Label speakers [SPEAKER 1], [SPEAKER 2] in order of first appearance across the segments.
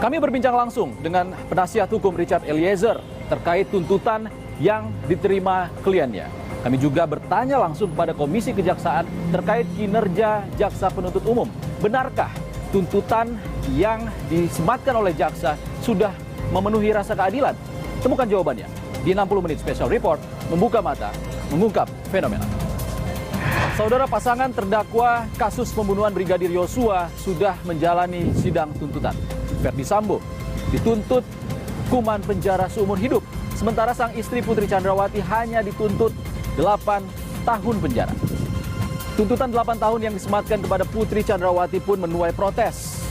[SPEAKER 1] Kami berbincang langsung dengan penasihat hukum Richard Eliezer terkait tuntutan yang diterima kliennya. Kami juga bertanya langsung kepada Komisi Kejaksaan terkait kinerja jaksa penuntut umum. Benarkah tuntutan yang disematkan oleh jaksa sudah memenuhi rasa keadilan? Temukan jawabannya di 60 menit special report membuka mata, mengungkap fenomena. Saudara, pasangan terdakwa kasus pembunuhan Brigadir Yosua sudah menjalani sidang tuntutan. Verdi Sambo dituntut hukuman penjara seumur hidup, sementara sang istri Putri Chandrawati hanya dituntut 8 tahun penjara. Tuntutan 8 tahun yang disematkan kepada Putri Chandrawati pun menuai protes.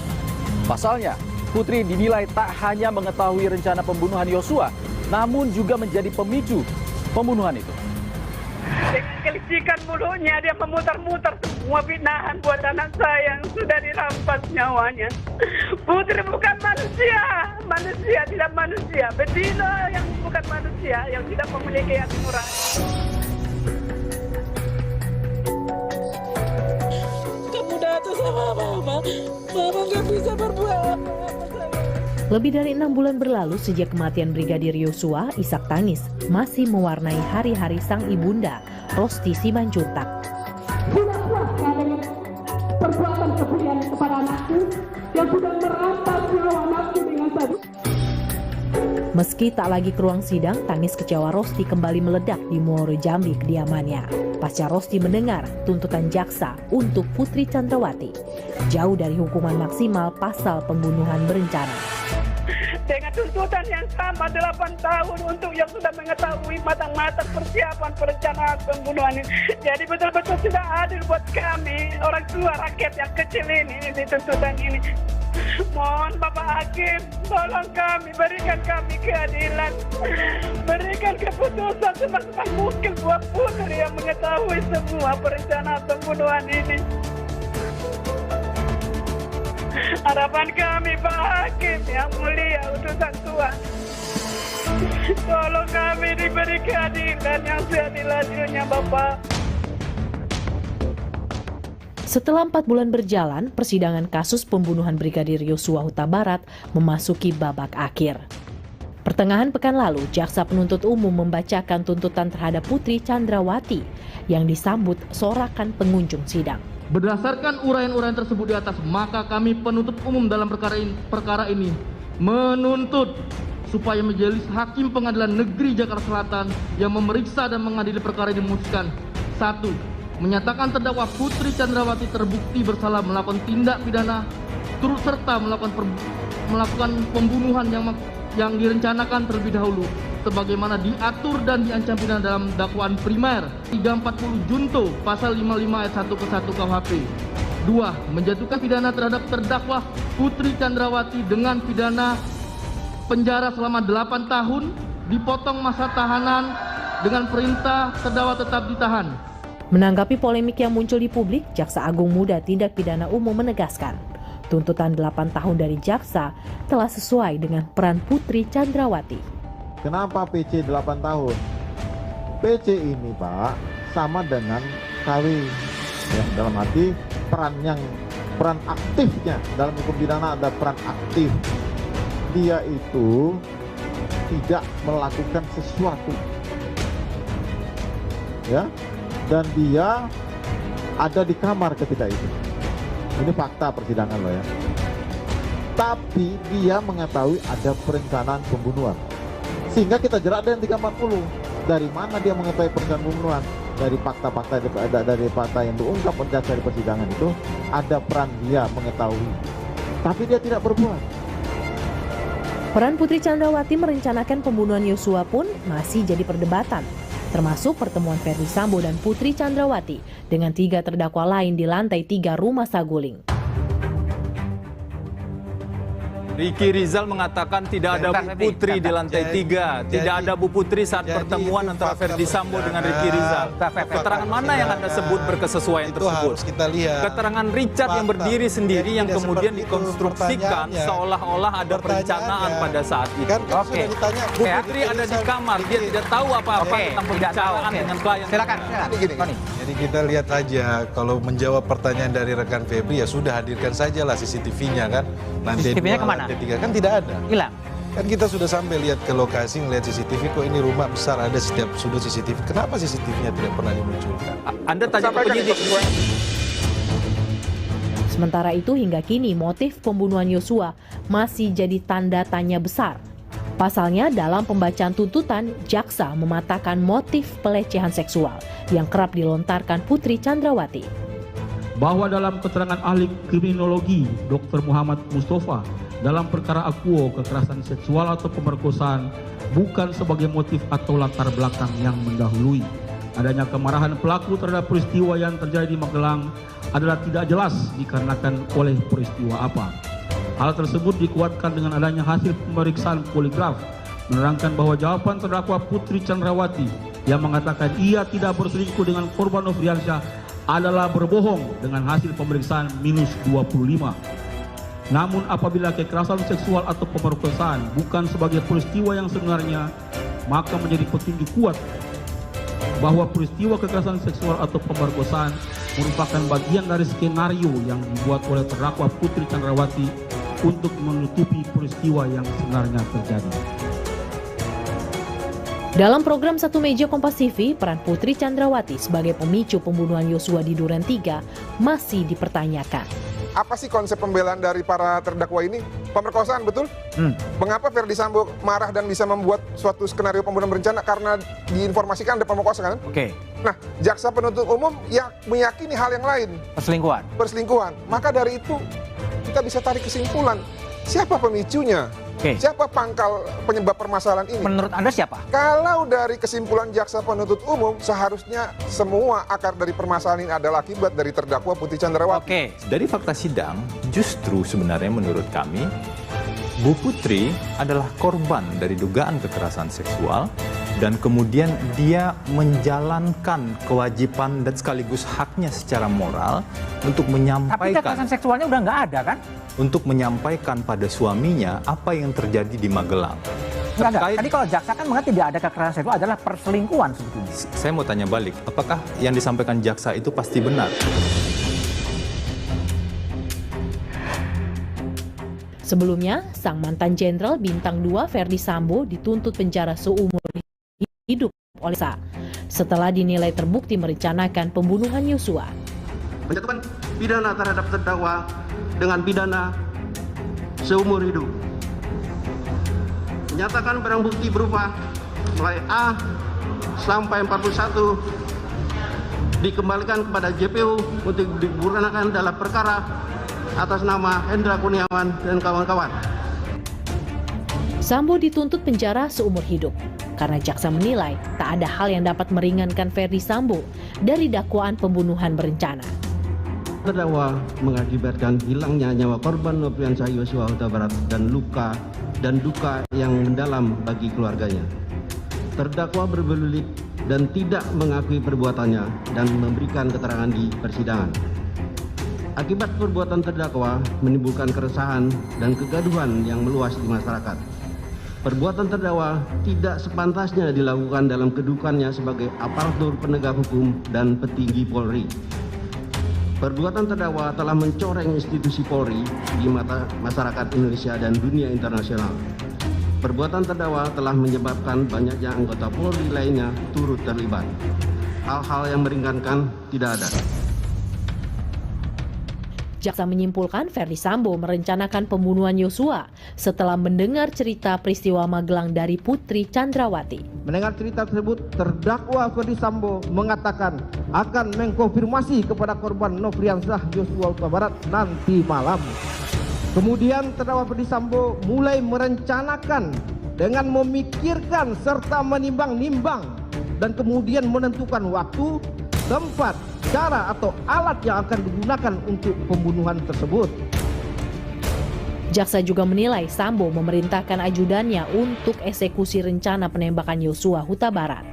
[SPEAKER 1] Pasalnya, Putri dinilai tak hanya mengetahui rencana pembunuhan Yosua, namun juga menjadi pemicu pembunuhan itu.
[SPEAKER 2] Dengan kelicikan mulutnya dia memutar-mutar semua fitnahan buat anak saya yang sudah dirampas nyawanya. Putri bukan manusia, manusia tidak manusia, betina yang bukan manusia, yang tidak memiliki hati nurani.
[SPEAKER 3] Kamu datang sama mama nggak bisa berbuat apa-apa.
[SPEAKER 4] Lebih dari 6 bulan berlalu sejak kematian Brigadir Yosua, isak tangis masih mewarnai hari-hari sang ibunda, Rosti Simanjuntak.
[SPEAKER 5] Sudah puaskah dengan perbuatan kebulian kepada anakku yang sudah merampas nyawa anakku dengan tadi?
[SPEAKER 4] Meski tak lagi ke ruang sidang, tangis kecewa Rosti kembali meledak di Muaro Jambi kediamannya. Pasca Rosti mendengar tuntutan jaksa untuk Putri Chandrawati, jauh dari hukuman maksimal pasal pembunuhan berencana.
[SPEAKER 2] Dengan tuntutan yang sama 8 tahun untuk yang sudah mengetahui matang-matang persiapan perencanaan pembunuhan ini. Jadi betul-betul tidak adil buat kami, orang tua rakyat yang kecil ini di tuntutan ini. Mohon Bapak Hakim, tolong kami, berikan kami keadilan. Berikan keputusan semaksimal mungkin buat Putri yang mengetahui semua perencanaan pembunuhan ini. Harapan kami Pak Hakim yang mulia utusan Tuhan. Tolong kami diberi keadilan yang seadil-adilnya Bapak.
[SPEAKER 4] Setelah 4 bulan berjalan, persidangan kasus pembunuhan Brigadir Yosua Huta Barat memasuki babak akhir. Pertengahan pekan lalu, jaksa penuntut umum membacakan tuntutan terhadap Putri Chandrawati yang disambut sorakan pengunjung sidang.
[SPEAKER 6] Berdasarkan uraian-uraian tersebut di atas, maka kami penuntut umum dalam perkara ini menuntut supaya Majelis Hakim Pengadilan Negeri Jakarta Selatan yang memeriksa dan mengadili perkara ini memutuskan: 1. Menyatakan terdakwa Putri Chandrawati terbukti bersalah melakukan tindak pidana turut serta melakukan pembunuhan yang direncanakan terlebih dahulu sebagaimana diatur dan diancam pidana dalam dakwaan primer 340 Junto pasal 55 ayat 1 ke 1 KUHP. 2. Menjatuhkan pidana terhadap terdakwa Putri Chandrawati dengan pidana penjara selama 8 tahun, dipotong masa tahanan dengan perintah terdakwa tetap ditahan.
[SPEAKER 4] Menanggapi polemik yang muncul di publik, Jaksa Agung Muda Tindak Pidana Umum menegaskan, tuntutan 8 tahun dari jaksa telah sesuai dengan peran Putri Chandrawati.
[SPEAKER 7] Kenapa PC 8 tahun? PC ini Pak sama dengan KW, ya, dalam arti peran aktifnya dalam hukum pidana ada peran aktif. Dia itu tidak melakukan sesuatu, ya, dan dia ada di kamar ketika itu. Ini fakta persidangan loh ya. Tapi dia mengetahui ada perencanaan pembunuhan. Sehingga kita jerat dengan 340. Dari mana dia mengetahui perencanaan pembunuhan? Dari fakta yang diungkap oleh jaksa di persidangan itu ada peran dia mengetahui. Tapi dia tidak berbuat.
[SPEAKER 4] Peran Putri Chandrawati merencanakan pembunuhan Yosua pun masih jadi perdebatan, termasuk pertemuan Verdi Sambo dan Putri Chandrawati dengan 3 terdakwa lain di lantai 3 Rumah Saguling.
[SPEAKER 1] Riki Rizal mengatakan tidak ada Bu Putri di lantai 3. Tidak ada Bu Putri saat pertemuan antara Verdi Sambo dengan Riki Rizal. Keterangan mana yang Anda sebut berkesesuaian tersebut?
[SPEAKER 8] Kita lihat.
[SPEAKER 1] Keterangan Richard yang berdiri sendiri yang kemudian dikonstruksikan seolah-olah ada perencanaan pada saat itu.
[SPEAKER 8] Oke.
[SPEAKER 1] Bu Putri ada di kamar, dia tidak tahu apa-apa tentang pembicaraan dengan klien.
[SPEAKER 8] Silakan. Jadi kita lihat aja, kalau menjawab pertanyaan dari rekan Febri ya sudah hadirkan sajalah CCTV-nya kan. Nanti
[SPEAKER 9] CCTV-nya kemana?
[SPEAKER 8] Mana? Kan tidak ada.
[SPEAKER 9] Hilang.
[SPEAKER 8] Kan kita sudah sampai lihat ke lokasi, ngelihat CCTV, kok ini rumah besar ada setiap sudut CCTV. Kenapa CCTV-nya tidak pernah dimunculkan?
[SPEAKER 1] Anda tanya ke penyidik.
[SPEAKER 4] Sementara itu hingga kini motif pembunuhan Yosua masih jadi tanda tanya besar. Pasalnya dalam pembacaan tuntutan, jaksa mematahkan motif pelecehan seksual yang kerap dilontarkan Putri Chandrawati.
[SPEAKER 6] Bahwa dalam keterangan ahli kriminologi Dr. Muhammad Mustafa dalam perkara akuo kekerasan seksual atau pemerkosaan bukan sebagai motif atau latar belakang yang mendahului. Adanya kemarahan pelaku terhadap peristiwa yang terjadi di Magelang adalah tidak jelas dikarenakan oleh peristiwa apa. Hal tersebut dikuatkan dengan adanya hasil pemeriksaan poligraf menerangkan bahwa jawaban terdakwa Putri Chandrawati yang mengatakan ia tidak berselingkuh dengan korban Nofriansyah adalah berbohong dengan hasil pemeriksaan -25. Namun apabila kekerasan seksual atau pemerkosaan bukan sebagai peristiwa yang sebenarnya, maka menjadi petunjuk kuat bahwa peristiwa kekerasan seksual atau pemerkosaan merupakan bagian dari skenario yang dibuat oleh terdakwa Putri Chandrawati untuk menutupi peristiwa yang sebenarnya terjadi.
[SPEAKER 4] Dalam program Satu Meja Kompas TV, peran Putri Chandrawati sebagai pemicu pembunuhan Yosua di Duren 3 masih dipertanyakan.
[SPEAKER 10] Apa sih konsep pembelaan dari para terdakwa ini? Pemerkosaan, betul? Mengapa Ferdi Sambo marah dan bisa membuat suatu skenario pembunuhan berencana? Karena diinformasikan ada pemerkosaan, kan?
[SPEAKER 9] Oke.
[SPEAKER 10] Nah, jaksa penuntut umum ya meyakini hal yang lain. Perselingkuhan. Maka dari itu kita bisa tarik kesimpulan. Siapa pemicunya? Siapa pangkal penyebab permasalahan ini?
[SPEAKER 9] Menurut Anda siapa?
[SPEAKER 10] Kalau dari kesimpulan jaksa penuntut umum, seharusnya semua akar dari permasalahan ini adalah akibat dari terdakwa Putri Chandrawati.
[SPEAKER 11] Dari fakta sidang, justru sebenarnya menurut kami, Bu Putri adalah korban dari dugaan kekerasan seksual dan kemudian dia menjalankan kewajiban dan sekaligus haknya secara moral untuk menyampaikan.
[SPEAKER 9] Tapi kekerasan seksualnya udah nggak ada kan?
[SPEAKER 11] Untuk menyampaikan pada suaminya apa yang terjadi di Magelang.
[SPEAKER 9] Tadi kalau jaksa kan mengatakan tidak ada kekerasan seksual, adalah perselingkuhan sebetulnya.
[SPEAKER 11] Saya mau tanya balik, apakah yang disampaikan jaksa itu pasti benar?
[SPEAKER 4] Sebelumnya, sang mantan jenderal bintang 2 Ferdi Sambo dituntut penjara seumur hidup oleh jaksa setelah dinilai terbukti merencanakan pembunuhan Yosua.
[SPEAKER 12] Menjatuhkan pidana terhadap terdakwa dengan pidana seumur hidup. Menyatakan barang bukti berupa mulai A sampai 41 dikembalikan kepada JPU untuk digunakan dalam perkara atas nama Hendra Kurniawan dan kawan-kawan.
[SPEAKER 4] Sambo dituntut penjara seumur hidup karena jaksa menilai tak ada hal yang dapat meringankan Ferdi Sambo dari dakwaan pembunuhan berencana.
[SPEAKER 12] Terdakwa mengakibatkan hilangnya nyawa korban Nofriansyah Yosua Huta Barat dan luka dan duka yang mendalam bagi keluarganya. Terdakwa berbelit dan tidak mengakui perbuatannya dan memberikan keterangan di persidangan. Akibat perbuatan terdakwa menimbulkan keresahan dan kegaduhan yang meluas di masyarakat. Perbuatan terdakwa tidak sepantasnya dilakukan dalam kedudukannya sebagai aparatur penegak hukum dan petinggi Polri. Perbuatan terdakwa telah mencoreng institusi Polri di mata masyarakat Indonesia dan dunia internasional. Perbuatan terdakwa telah menyebabkan banyaknya anggota Polri lainnya turut terlibat. Hal-hal yang meringankan tidak ada.
[SPEAKER 4] Jaksa menyimpulkan Ferdi Sambo merencanakan pembunuhan Yosua setelah mendengar cerita peristiwa Magelang dari Putri Chandrawati.
[SPEAKER 13] Mendengar cerita tersebut, terdakwa Ferdi Sambo mengatakan akan mengkonfirmasi kepada korban Nofriansyah Yosua Huta Barat nanti malam. Kemudian terdakwa Ferdi Sambo mulai merencanakan dengan memikirkan serta menimbang-nimbang dan kemudian menentukan waktu, tempat, cara atau alat yang akan digunakan untuk pembunuhan tersebut.
[SPEAKER 4] Jaksa juga menilai Sambo memerintahkan ajudannya untuk eksekusi rencana penembakan Yosua Huta Barat.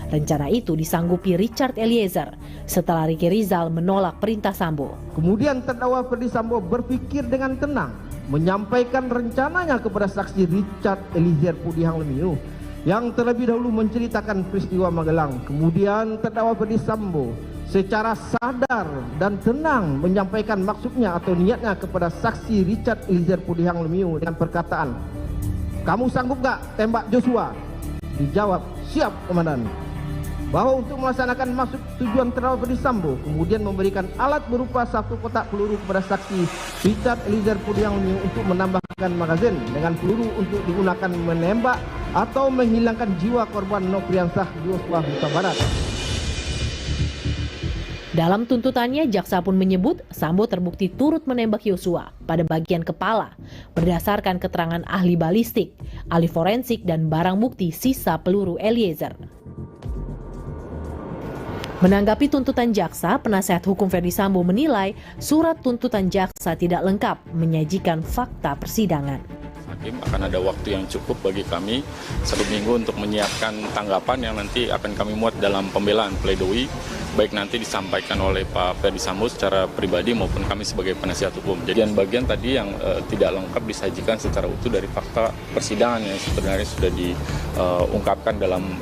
[SPEAKER 4] Rencana itu disanggupi Richard Eliezer setelah Ricky Rizal menolak perintah Sambo.
[SPEAKER 13] Kemudian terdakwa Ferdi Sambo berpikir dengan tenang, menyampaikan rencananya kepada saksi Richard Eliezer Pudihang Lumiu yang terlebih dahulu menceritakan peristiwa Magelang. Kemudian terdakwa Ferdi Sambo secara sadar dan tenang menyampaikan maksudnya atau niatnya kepada saksi Richard Eliezer Pudihang Lumiu dengan perkataan, "Kamu sanggup gak tembak Joshua?" Dijawab, "Siap, Komandan." Bahwa untuk melaksanakan maksud tujuan terdakwa Ferdisambo kemudian memberikan alat berupa 1 kotak peluru kepada saksi Richard Eliezer Pudihang Lumiu untuk menambahkan magazin dengan peluru untuk digunakan menembak atau menghilangkan jiwa korban Nofriansah Yosua Huta Barat.
[SPEAKER 4] Dalam tuntutannya, jaksa pun menyebut Sambo terbukti turut menembak Yosua pada bagian kepala berdasarkan keterangan ahli balistik, ahli forensik, dan barang bukti sisa peluru Eliezer. Menanggapi tuntutan jaksa, penasihat hukum Ferdisambo menilai surat tuntutan jaksa tidak lengkap menyajikan fakta persidangan.
[SPEAKER 14] Hakim akan ada waktu yang cukup bagi kami 1 minggu untuk menyiapkan tanggapan yang nanti akan kami muat dalam pembelaan pledoi, baik nanti disampaikan oleh Pak Ferdisambo secara pribadi maupun kami sebagai penasihat hukum. Jadi bagian tadi yang tidak lengkap disajikan secara utuh dari fakta persidangan yang sebenarnya sudah diungkapkan dalam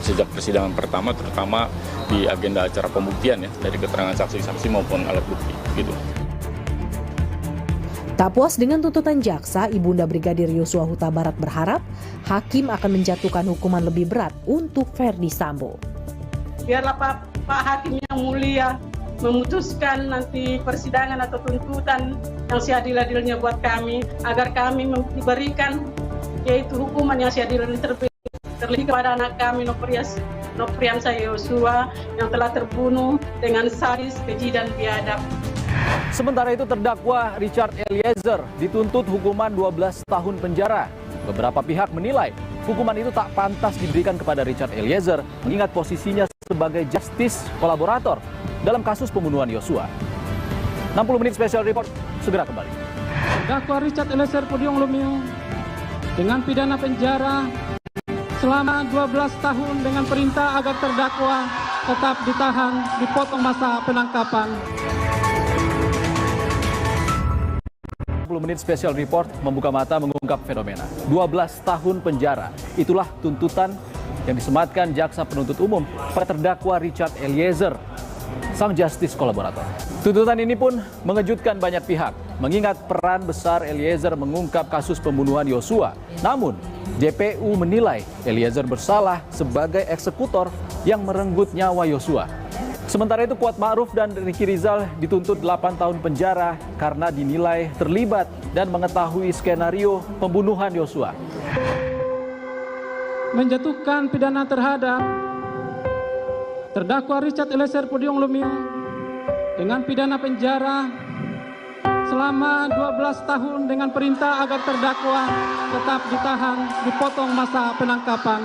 [SPEAKER 14] sejak persidangan pertama, terutama di agenda acara pembuktian ya, dari keterangan saksi-saksi maupun alat bukti gitu.
[SPEAKER 4] Tak puas dengan tuntutan jaksa, Ibunda Brigadir Yosua Huta Barat berharap hakim akan menjatuhkan hukuman lebih berat untuk Ferdisambo.
[SPEAKER 2] Biarlah Pak Hakim yang mulia memutuskan nanti persidangan atau tuntutan yang seadil-adilnya buat kami, agar kami diberikan yaitu hukuman yang seadil-adilnya terlebih kepada anak kami Nofriansah Yosua yang telah terbunuh dengan sadis, keji, dan biadab.
[SPEAKER 1] Sementara itu terdakwa Richard Eliezer dituntut hukuman 12 tahun penjara. Beberapa pihak menilai hukuman itu tak pantas diberikan kepada Richard Eliezer mengingat posisinya sebagai justice kolaborator dalam kasus pembunuhan Yosua. 60 menit special report segera kembali.
[SPEAKER 3] Terdakwa Richard Eliezer Pudihang Lumiu dengan pidana penjara selama 12 tahun dengan perintah agar terdakwa tetap ditahan, dipotong masa penangkapan.
[SPEAKER 1] 60 menit special report membuka mata mengungkap fenomena 12 tahun penjara. Itulah tuntutan yang disematkan jaksa penuntut umum pada terdakwa Richard Eliezer, sang justice kolaborator. Tuntutan ini pun mengejutkan banyak pihak, mengingat peran besar Eliezer mengungkap kasus pembunuhan Yosua. Namun, JPU menilai Eliezer bersalah sebagai eksekutor yang merenggut nyawa Yosua. Sementara itu, Kuat Ma'ruf dan Ricky Rizal dituntut 8 tahun penjara karena dinilai terlibat dan mengetahui skenario pembunuhan Yosua.
[SPEAKER 3] Menjatuhkan pidana terhadap terdakwa Richard Eliezer Pudihang Lumiu dengan pidana penjara selama 12 tahun dengan perintah agar terdakwa tetap ditahan, dipotong masa penangkapan.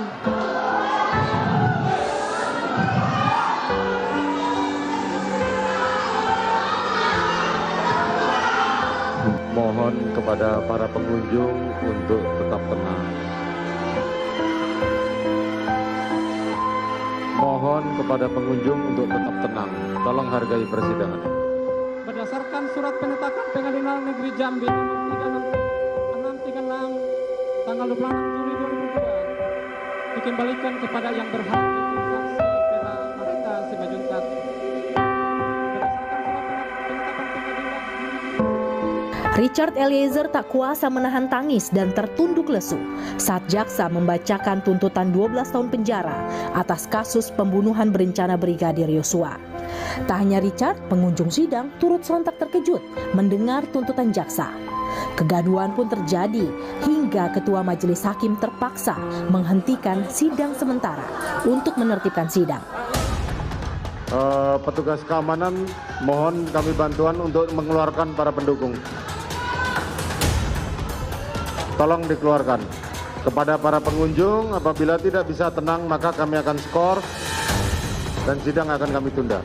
[SPEAKER 7] Mohon kepada para pengunjung untuk tetap tenang. Mohon kepada pengunjung untuk tetap tenang. Tolong hargai persidangan.
[SPEAKER 3] Berdasarkan surat penetapan Pengadilan Negeri Jambi nomor 636 tanggal 26 Juli 2002 dikembalikan kepada yang berhak yaitu saksi Pera Marita Simajuntak.
[SPEAKER 4] Richard Eliezer tak kuasa menahan tangis dan tertunduk lesu saat jaksa membacakan tuntutan 12 tahun penjara atas kasus pembunuhan berencana Brigadir Yosua. Tak hanya Richard, pengunjung sidang turut sontak terkejut mendengar tuntutan jaksa. Kegaduhan pun terjadi hingga ketua majelis hakim terpaksa menghentikan sidang sementara untuk menertibkan sidang.
[SPEAKER 7] Petugas keamanan, mohon kami bantuan untuk mengeluarkan para pendukung. Tolong dikeluarkan. Kepada para pengunjung, apabila tidak bisa tenang, maka kami akan skor dan sidang akan kami tunda.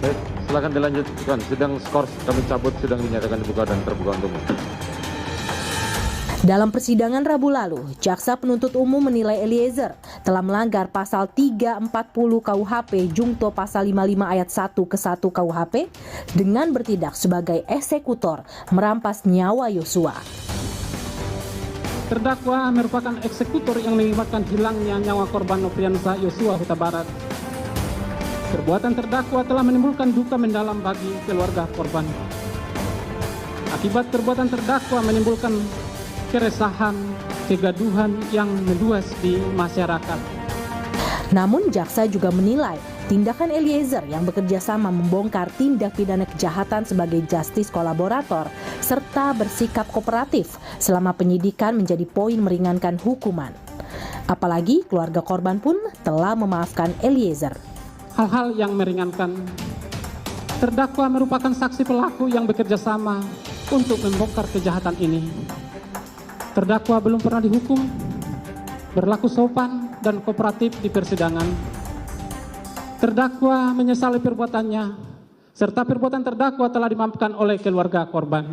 [SPEAKER 7] Baik, silakan dilanjutkan. Sidang skor kami cabut, sidang dinyatakan dibuka dan terbuka untuk umum.
[SPEAKER 4] Dalam persidangan Rabu lalu, jaksa penuntut umum menilai Eliezer telah melanggar pasal 340 KUHP jungto pasal 55 ayat 1 ke 1 KUHP dengan bertindak sebagai eksekutor merampas nyawa Yosua.
[SPEAKER 3] terdakwa merupakan eksekutor yang mengakibatkan hilangnya nyawa korban Nofriansah Yosua Huta Barat. Perbuatan terdakwa telah menimbulkan duka mendalam bagi keluarga korban. Akibat perbuatan terdakwa menimbulkan keresahan, kegaduhan yang meluas di masyarakat.
[SPEAKER 4] Namun jaksa juga menilai tindakan Eliezer yang bekerja sama membongkar tindak pidana kejahatan sebagai justice kolaborator serta bersikap kooperatif selama penyidikan menjadi poin meringankan hukuman. Apalagi keluarga korban pun telah memaafkan Eliezer.
[SPEAKER 3] Hal-hal yang meringankan. Terdakwa merupakan saksi pelaku yang bekerja sama untuk membongkar kejahatan ini. Terdakwa belum pernah dihukum, berlaku sopan dan kooperatif di persidangan. Terdakwa menyesali perbuatannya, serta perbuatan terdakwa telah dimaafkan oleh keluarga korban.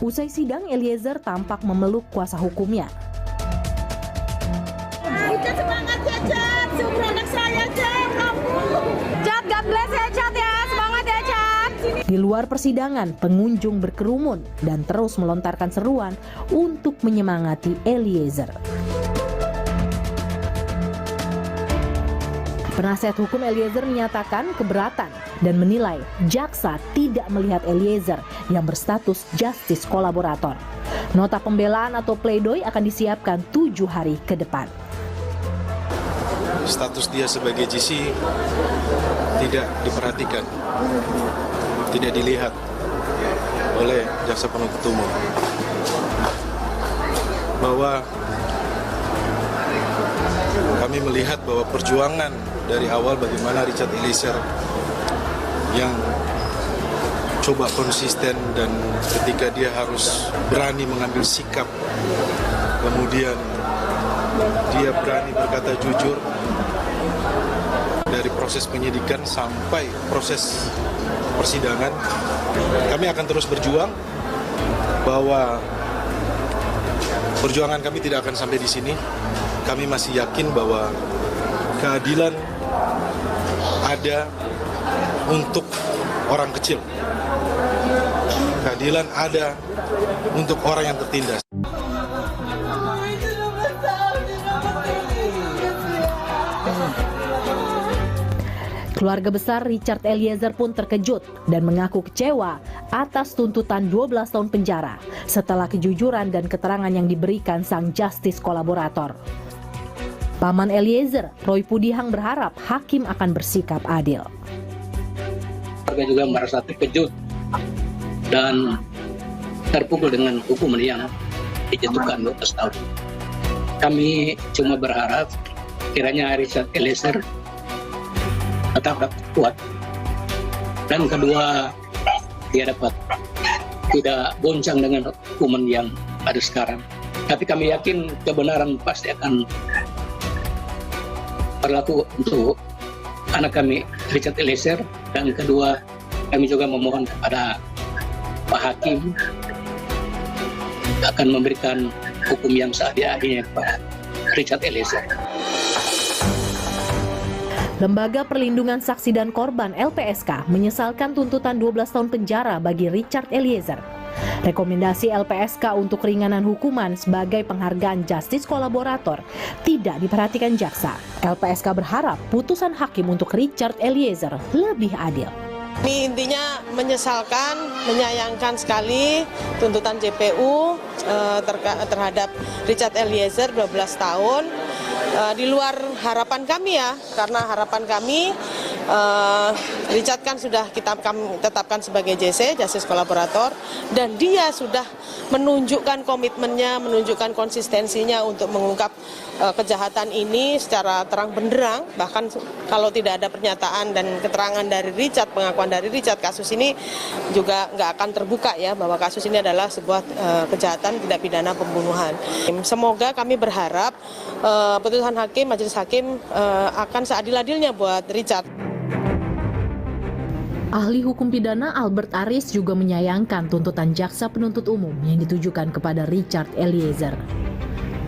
[SPEAKER 4] Usai sidang, Eliezer tampak memeluk kuasa hukumnya.
[SPEAKER 5] Kita semangat ya, Cat. Seumur anak saya, Cat. Kamu. Cat, God bless ya, Cat ya. Semangat ya, Cat.
[SPEAKER 4] Di luar persidangan, pengunjung berkerumun dan terus melontarkan seruan untuk menyemangati Eliezer. Penasihat hukum Eliezer menyatakan keberatan dan menilai jaksa tidak melihat Eliezer yang berstatus justice kolaborator. Nota pembelaan atau pledoi akan disiapkan 7 hari ke depan.
[SPEAKER 8] Status dia sebagai GC tidak diperhatikan, tidak dilihat oleh jaksa penuntut umum. Bahwa kami melihat bahwa perjuangan dari awal bagaimana Richard Eliezer yang coba konsisten dan ketika dia harus berani mengambil sikap, kemudian dia berani berkata jujur dari proses penyidikan sampai proses persidangan. Kami akan terus berjuang bahwa perjuangan kami tidak akan sampai di sini. Kami masih yakin bahwa keadilan ada untuk orang kecil. Keadilan ada untuk orang yang tertindas.
[SPEAKER 4] Keluarga besar Richard Eliezer pun terkejut dan mengaku kecewa atas tuntutan 12 tahun penjara setelah kejujuran dan keterangan yang diberikan sang justice kolaborator. Paman Eliezer, Roy Pudihang, berharap hakim akan bersikap adil.
[SPEAKER 15] Keluarga juga merasa terkejut dan terpukul dengan hukuman yang dijatuhkan 12 tahun. Kami cuma berharap kiranya Richard Eliezer tetap kuat, dan kedua dia dapat tidak goncang dengan hukuman yang ada sekarang. Tapi kami yakin kebenaran pasti akan berlaku untuk anak kami Richard Eliezer, dan kedua kami juga memohon kepada Pak Hakim akan memberikan hukum yang seadil-adilnya kepada Richard Eliezer.
[SPEAKER 4] Lembaga Perlindungan Saksi dan Korban LPSK menyesalkan tuntutan 12 tahun penjara bagi Richard Eliezer. Rekomendasi LPSK untuk keringanan hukuman sebagai penghargaan justice kolaborator tidak diperhatikan jaksa. LPSK berharap putusan hakim untuk Richard Eliezer lebih adil.
[SPEAKER 16] Ini intinya menyesalkan, menyayangkan sekali tuntutan JPU terhadap Richard Eliezer 12 tahun. Di luar harapan kami ya, karena harapan kami Richard kan sudah kami tetapkan sebagai JC, Justice Kolaborator, dan dia sudah menunjukkan komitmennya, menunjukkan konsistensinya untuk mengungkap kejahatan ini secara terang benderang. Bahkan kalau tidak ada pernyataan dan keterangan dari Richard, pengakuan dari Richard, kasus ini juga nggak akan terbuka ya, bahwa kasus ini adalah sebuah kejahatan tindak pidana pembunuhan. Semoga kami berharap putusan hakim, majelis hakim akan seadil-adilnya buat Richard.
[SPEAKER 4] Ahli hukum pidana Albert Aris juga menyayangkan tuntutan jaksa penuntut umum yang ditujukan kepada Richard Eliezer.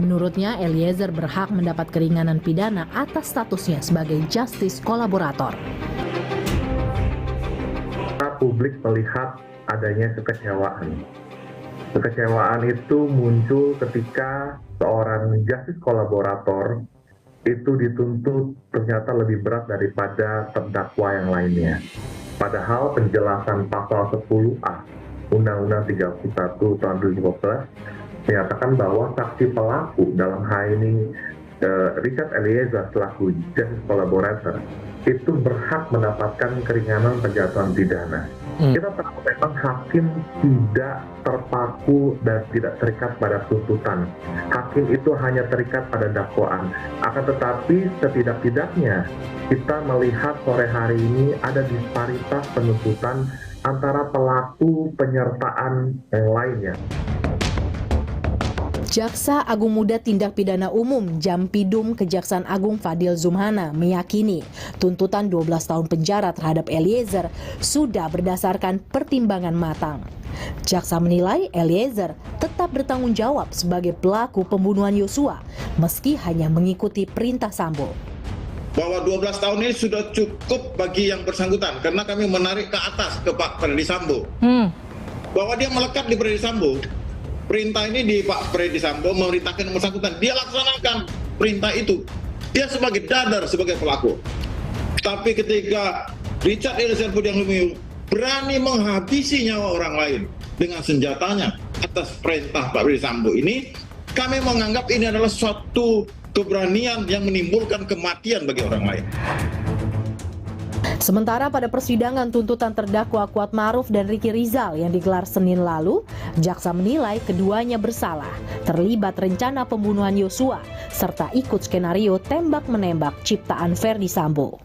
[SPEAKER 4] Menurutnya, Eliezer berhak mendapat keringanan pidana atas statusnya sebagai justice kolaborator.
[SPEAKER 17] Publik melihat adanya kekecewaan. Kekecewaan itu muncul ketika seorang justice kolaborator itu dituntut ternyata lebih berat daripada terdakwa yang lainnya. Padahal penjelasan pasal 10A Undang-Undang 31 tahun 2012 menyatakan bahwa saksi pelaku dalam hal ini Richard Eliezer selaku justice collaborator itu berhak mendapatkan keringanan penjatuhan pidana. Kita tahu memang hakim tidak terpaku dan tidak terikat pada tuntutan. Hakim itu hanya terikat pada dakwaan. Akan tetapi setidak-tidaknya kita melihat sore hari ini ada disparitas penuntutan antara pelaku penyertaan yang lainnya.
[SPEAKER 4] Jaksa Agung Muda Tindak Pidana Umum Jampidum Kejaksaan Agung Fadil Zumhana meyakini tuntutan 12 tahun penjara terhadap Eliezer sudah berdasarkan pertimbangan matang. Jaksa menilai Eliezer tetap bertanggung jawab sebagai pelaku pembunuhan Yosua meski hanya mengikuti perintah Sambo.
[SPEAKER 18] Bahwa 12 tahun ini sudah cukup bagi yang bersangkutan karena kami menarik ke atas ke Pak Freddy Sambo. Bahwa dia melekat di Freddy Sambo. Perintah ini di Pak Freddy Sambo memerintahkan yang bersangkutan, dia laksanakan perintah itu. Dia sebagai dadar, sebagai pelaku. Tapi ketika Richard Eliezer Pudiang Lumiu berani menghabisi nyawa orang lain dengan senjatanya atas perintah Pak Freddy Sambo ini, kami menganggap ini adalah suatu keberanian yang menimbulkan kematian bagi orang lain.
[SPEAKER 4] Sementara pada persidangan tuntutan terdakwa Kuatmaruf dan Ricky Rizal yang digelar Senin lalu, jaksa menilai keduanya bersalah, terlibat rencana pembunuhan Yosua, serta ikut skenario tembak-menembak ciptaan Ferdy Sambo.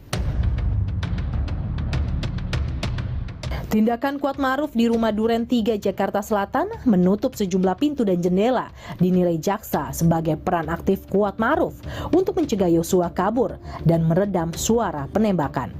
[SPEAKER 4] Tindakan Kuatmaruf di rumah Duren 3 Jakarta Selatan menutup sejumlah pintu dan jendela dinilai jaksa sebagai peran aktif Kuatmaruf untuk mencegah Yosua kabur dan meredam suara penembakan.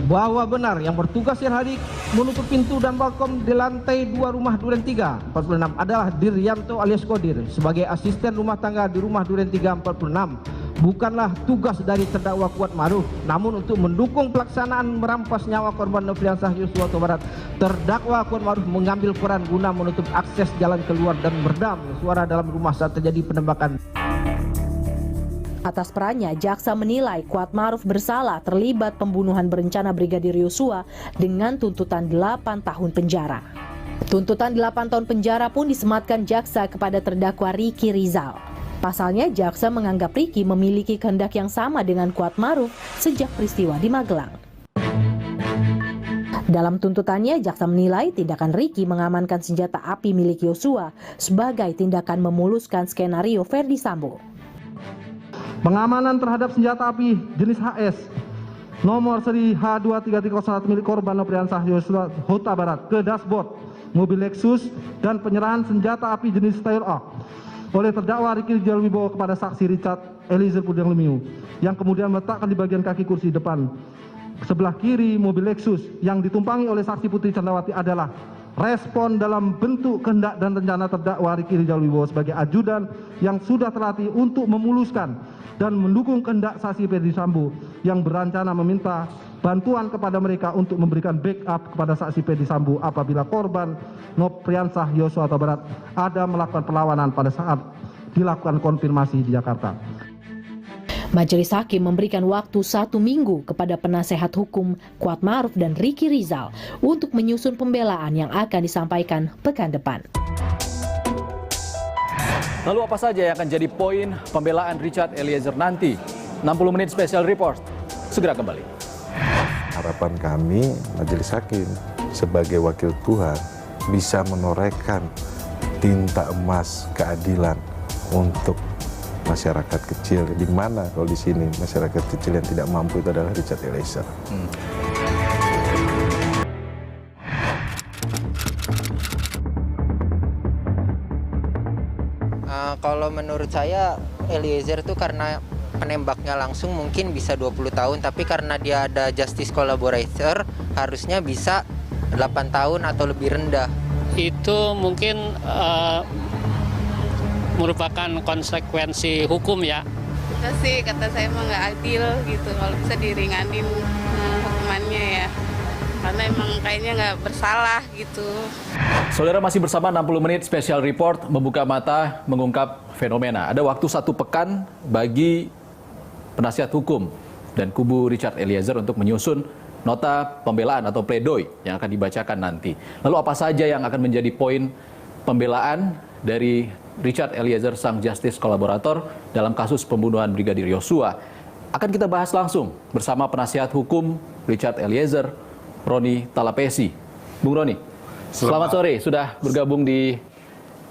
[SPEAKER 13] Bahwa benar yang bertugas yang hari menutup pintu dan balkon di lantai 2 rumah Duren 3 46 adalah Diryanto alias Kodir sebagai asisten rumah tangga di rumah Duren 3 46 bukanlah tugas dari terdakwa Kuatmaruf, namun untuk mendukung pelaksanaan merampas nyawa korban Nofriansah Yosua Huta Barat. Terdakwa Kuatmaruf mengambil peran guna menutup akses jalan keluar dan meredam suara dalam rumah saat terjadi penembakan.
[SPEAKER 4] Atas perannya, jaksa menilai Kuatmaruf bersalah terlibat pembunuhan berencana Brigadir Yosua dengan tuntutan 8 tahun penjara. Tuntutan 8 tahun penjara pun disematkan jaksa kepada terdakwa Ricky Rizal. Pasalnya, jaksa menganggap Ricky memiliki kehendak yang sama dengan Kuatmaruf sejak peristiwa di Magelang. Dalam tuntutannya, jaksa menilai tindakan Ricky mengamankan senjata api milik Yosua sebagai tindakan memuluskan skenario Ferdy Sambo.
[SPEAKER 13] Pengamanan terhadap senjata api jenis HS nomor seri H23301 milik korban Nofriansah Yosua Huta Barat ke dashboard mobil Lexus dan penyerahan senjata api jenis Steyr A oleh terdakwa Ricky Rizal Wibowo kepada saksi Richard Eliezer Pudiang Lumiu yang kemudian meletakkan di bagian kaki kursi depan sebelah kiri mobil Lexus yang ditumpangi oleh saksi Putri Candrawati adalah respon dalam bentuk kehendak dan rencana terdakwa Ricky Rizal Wibowo sebagai ajudan yang sudah terlatih untuk memuluskan dan mendukung kehendak saksi Ferdy Sambo yang berencana meminta bantuan kepada mereka untuk memberikan backup kepada saksi Ferdy Sambo apabila korban Nofriansah Yosua Huta Barat ada melakukan perlawanan pada saat dilakukan konfirmasi di Jakarta.
[SPEAKER 4] Majelis Hakim memberikan waktu 1 minggu kepada penasehat hukum Kuatmaruf dan Ricky Rizal untuk menyusun pembelaan yang akan disampaikan pekan depan.
[SPEAKER 1] Lalu apa saja yang akan jadi poin pembelaan Richard Eliezer nanti? 60 menit special report, segera kembali.
[SPEAKER 19] Harapan kami, Majelis Hakim sebagai wakil Tuhan bisa menorehkan tinta emas keadilan untuk masyarakat kecil, di mana kalau di sini masyarakat kecil yang tidak mampu itu adalah Richard Eliezer.
[SPEAKER 20] Kalau menurut saya Eliezer itu karena penembaknya langsung mungkin bisa 20 tahun, tapi karena dia ada justice collaborator harusnya bisa 8 tahun atau lebih rendah.
[SPEAKER 21] Itu mungkin merupakan konsekuensi hukum ya.
[SPEAKER 22] Itu sih kata saya mah nggak adil gitu kalau bisa diringanin hukumannya ya.
[SPEAKER 6] karena emang kayaknya nggak bersalah gitu.
[SPEAKER 1] Saudara, masih bersama 60 menit Special Report membuka mata mengungkap fenomena. Ada waktu 1 pekan bagi penasihat hukum dan kubu Richard Eliezer untuk menyusun nota pembelaan atau pledoi yang akan dibacakan nanti. Lalu apa saja yang akan menjadi poin pembelaan dari Richard Eliezer sang justice kolaborator dalam kasus pembunuhan Brigadir Yosua? Akan kita bahas langsung bersama penasihat hukum Richard Eliezer, Roni Talapesi. Bung Roni, selamat sore, sudah bergabung di